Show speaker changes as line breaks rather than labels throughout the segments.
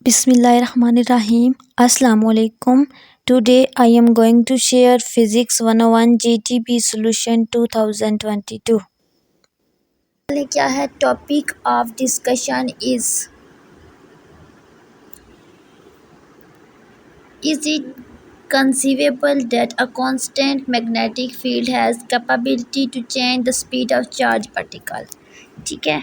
Bismillahirrahmanirrahim. Assalamualaikum. Today I am going to share Physics 101 GTB Solution 2022. क्या है topic of discussion is it conceivable that a constant magnetic field has capability to change the speed of charged particle? ठीक है,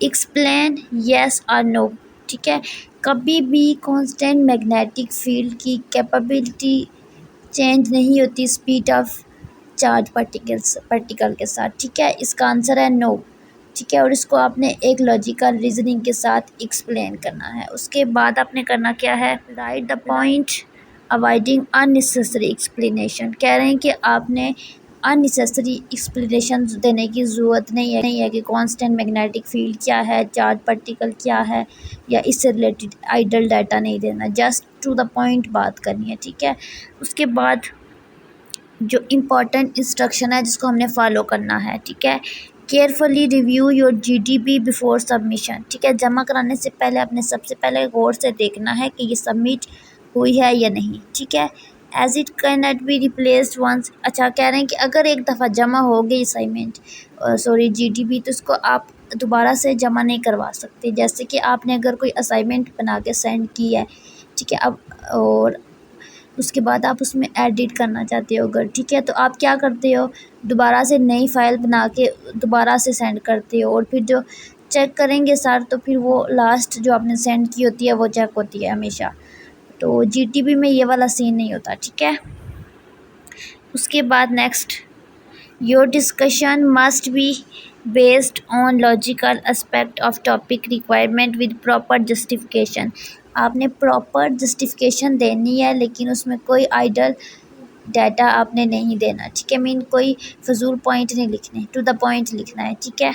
explain yes और no. ठीक है, कभी भी constant magnetic field की कैपेबिलिटी चेंज नहीं होती स्पीड ऑफ चार्ज पार्टिकल के साथ। ठीक है, इसका आंसर है नो। ठीक है, और इसको आपने एक लॉजिकल रीजनिंग के साथ एक्सप्लेन करना है। उसके बाद आपने करना क्या है, right the point avoiding unnecessary explanation. कह रहे हैं कि आपने अननेसेसरी एक्सप्लेनेशन देने की ज़रूरत नहीं है कि कांस्टेंट मैग्नेटिक फील्ड क्या है, चार्ज पार्टिकल क्या है, या इससे रिलेटेड आइडल डाटा नहीं देना, जस्ट टू द पॉइंट बात करनी है। ठीक है, उसके बाद जो इम्पोर्टेंट इंस्ट्रक्शन है जिसको हमने फॉलो करना है। ठीक है, carefully review your GDP before submission. ठीक है, जमा कराने से पहले आपने सबसे पहले गौर से देखना है कि ये सबमिट हुई है या नहीं। ठीक है, as it can not be replaced once. अच्छा, कह रहे हैं कि अगर एक दफ़ा जमा हो गई असाइनमेंट जीडीपी, तो इसको आप दोबारा से जमा नहीं करवा सकते। जैसे कि आपने अगर कोई असाइनमेंट बना के सेंड की है, ठीक है, अब और उसके बाद आप उसमें एडिट करना चाहते हो अगर, ठीक है, तो आप क्या करते हो, दोबारा से नई फ़ाइल बना के दोबारा से सेंड करते हो, और फिर जो चेक करेंगे सर, तो फिर वो लास्ट जो आपने सेंड की होती है वो चेक होती है हमेशा। तो जीटीबी में ये वाला सीन नहीं होता। ठीक है, उसके बाद next, your discussion must be based on logical aspect of topic requirement with proper justification. आपने प्रॉपर जस्टिफिकेशन देनी है, लेकिन उसमें कोई आइडल डाटा आपने नहीं देना। ठीक है, मीन कोई फजूल पॉइंट नहीं लिखने, टू द पॉइंट लिखना है। ठीक है,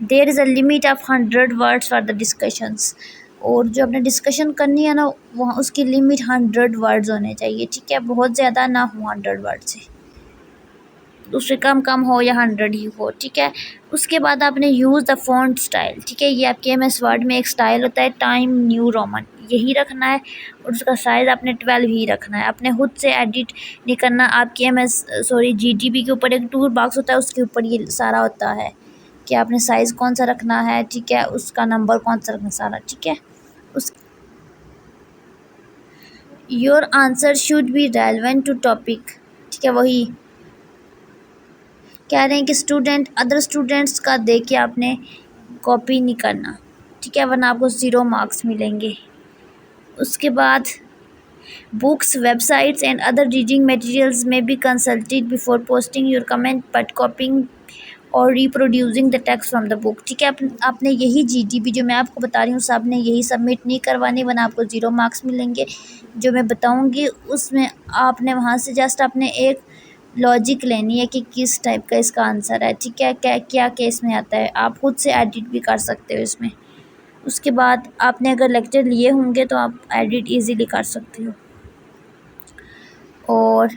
there is a limit of 100 words for the discussions. और जो आपने डिस्कशन करनी है ना, वहाँ उसकी लिमिट 100 वर्ड्स होने चाहिए। ठीक है, बहुत ज़्यादा ना हो 100 वर्ड से, उससे कम हो या 100 ही हो। ठीक है, उसके बाद आपने यूज़ द फ़ॉन्ट स्टाइल। ठीक है, ये आपके एमएस वर्ड में एक स्टाइल होता है, टाइम न्यू रोमन, यही रखना है, और उसका साइज़ आपने 12 ही रखना है। आपने खुद से एडिट नहीं करना। आपके जीटीबी के ऊपर एक टूल बॉक्स होता है, उसके ऊपर ये सारा होता है कि आपने साइज़ कौन सा रखना है। ठीक है, उसका नंबर कौन सा रखना सारा। ठीक है, उस your answer should be relevant to topic. ठीक है, वही कह रहे हैं कि अदर स्टूडेंट्स का देख के आपने कॉपी नहीं करना। ठीक है, वरना आपको 0 मार्क्स मिलेंगे। उसके बाद books, websites and other reading materials may be consulted before posting your comment, but copying or reproducing the text from the book. ठीक है, आपने यही जीटीबी जो मैं आपको बता रही हूँ सब ने यही सबमिट नहीं करवानी, वरना आपको 0 मार्क्स मिलेंगे। जो मैं बताऊँगी उसमें आपने वहाँ से जस्ट आपने एक लॉजिक लेनी है कि किस टाइप का इसका आंसर है। ठीक है, क्या केस में आता है, आप खुद से एडिट भी कर सकते हो इसमें। उसके बाद आपने अगर लेक्चर लिए होंगे तो आप एडिट इजीली कर सकते हो। और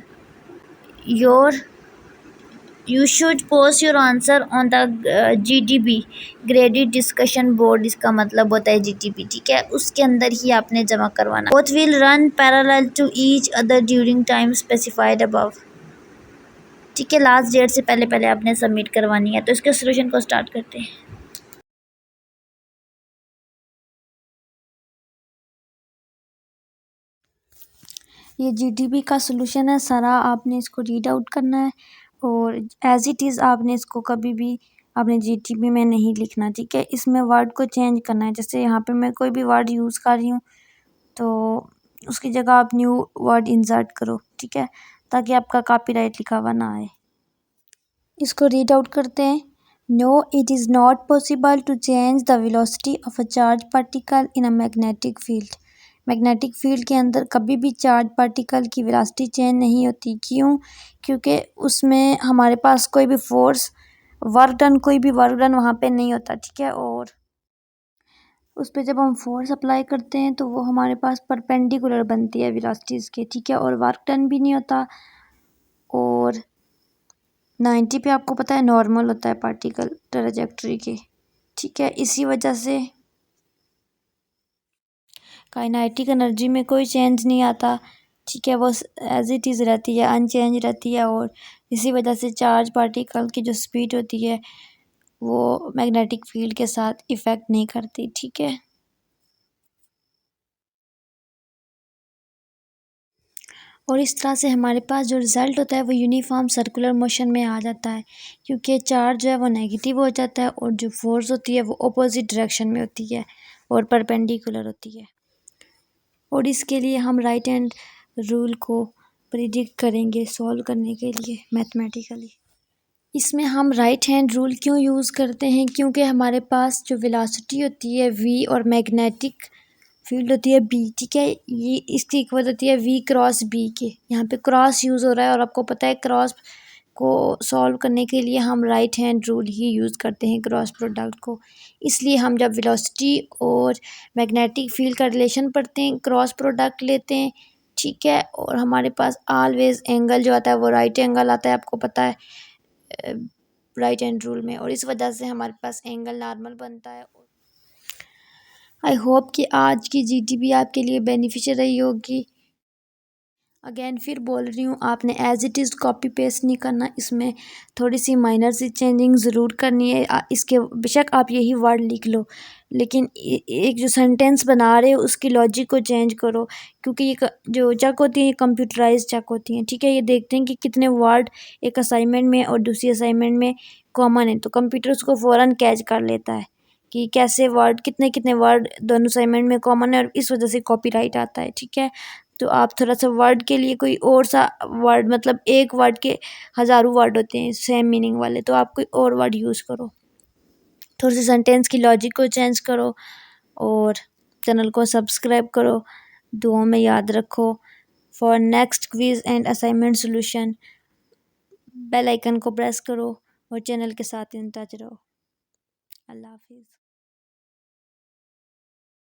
you should post your answer on the GDB graded discussion board. इसका मतलब होता है जीटीबी। ठीक है, उसके अंदर ही आपने जमा करवाना। Both will run parallel to each other during time specified above. ठीक है, लास्ट डेट से पहले आपने सबमिट करवानी है। तो इसके सोल्यूशन को स्टार्ट करते हैं। ये जीटीबी का सोल्यूशन है सारा, आपने इसको रीड आउट करना है, और एज इट इज़ आपने इसको कभी भी आपने जीटीबी में नहीं लिखना। ठीक है, इसमें वर्ड को चेंज करना है। जैसे यहाँ पे मैं कोई भी वर्ड यूज़ कर रही हूँ, तो उसकी जगह आप न्यू वर्ड इंसर्ट करो। ठीक है, ताकि आपका कॉपीराइट लिखा हुआ ना आए। इसको रीड आउट करते हैं। No, it is not possible to change the velocity of a charge particle in a magnetic field. Magnetic field के अंदर कभी भी चार्ज पार्टिकल की वेलोसिटी चेंज नहीं होती। क्यों? क्योंकि उसमें हमारे पास कोई भी कोई भी वर्क डन वहाँ पे नहीं होता। ठीक है, और उस पर जब हम फोर्स अप्लाई करते हैं तो वो हमारे पास परपेंडिकुलर बनती है वेलोसिटीज़ के। ठीक है, और वर्क डन भी नहीं होता। और 90 पे आपको पता है नॉर्मल होता है पार्टिकल ट्रैजेक्टरी के। ठीक है, इसी वजह से काइनेटिक एनर्जी में कोई चेंज नहीं आता, ठीक है, वो एज इट इज़ रहती है, अनचेंज रहती है। और इसी वजह से चार्ज पार्टिकल की जो स्पीड होती है वो मैग्नेटिक फील्ड के साथ इफ़ेक्ट नहीं करती, ठीक है। और इस तरह से हमारे पास जो रिज़ल्ट होता है वो यूनिफॉर्म सर्कुलर मोशन में आ जाता है, क्योंकि चार्ज जो है वो नेगेटिव हो जाता है और जो फोर्स होती है वो अपोजिट डायरेक्शन में होती है और परपेंडिकुलर होती है। और इसके लिए हम राइट हैंड रूल को प्रिडिक्ट करेंगे सॉल्व करने के लिए मैथमेटिकली। इसमें हम राइट हैंड रूल क्यों यूज़ करते हैं, क्योंकि हमारे पास जो वेलोसिटी होती है v और मैग्नेटिक फील्ड होती है b, ठीक है, ये इसकी इक्वल होती है v क्रॉस b के। यहाँ पे क्रॉस यूज़ हो रहा है और आपको पता है क्रॉस को सॉल्व करने के लिए हम राइट हैंड रूल ही यूज़ करते हैं क्रॉस प्रोडक्ट को। इसलिए हम जब वेलोसिटी और मैग्नेटिक फील्ड का रिलेशन पढ़ते हैं क्रॉस प्रोडक्ट लेते हैं, ठीक है। और हमारे पास ऑलवेज एंगल जो आता है वो राइट एंगल आता है, आपको पता है राइट हैंड रूल में, और इस वजह से हमारे पास एंगल नॉर्मल बनता है। आई होप कि आज की जीटीबी आपके लिए बेनिफिशियल रही होगी। अगेन फिर बोल रही हूँ, आपने as it is copy paste नहीं करना, इसमें थोड़ी सी माइनर सी चेंजिंग ज़रूर करनी है। इसके बेशक आप यही वर्ड लिख लो, लेकिन एक जो सेंटेंस बना रहे हो उसकी लॉजिक को चेंज करो, क्योंकि ये जो चेक होती हैं ये कंप्यूटराइज चेक होती हैं, ठीक है। ये देखते हैं कि कितने वर्ड एक असाइनमेंट में और दूसरी असाइनमेंट में कॉमन है, तो कंप्यूटर उसको फ़ौरन कैच कर लेता है कि कैसे वर्ड कितने कितने वर्ड दोनों असाइनमेंट में कॉमन है, और इस वजह से कॉपीराइट आता है, ठीक है। तो आप थोड़ा सा वर्ड के लिए कोई और सा वर्ड, मतलब एक वर्ड के हज़ारों वर्ड होते हैं सेम मीनिंग वाले, तो आप कोई और वर्ड यूज़ करो, थोड़ी सी सेंटेंस की लॉजिक को चेंज करो और चैनल को सब्सक्राइब करो। दुआओं में याद रखो। For next quiz and assignment solution bell icon को प्रेस करो और चैनल के साथ इन टच रहो। अल्लाह हाफिज़।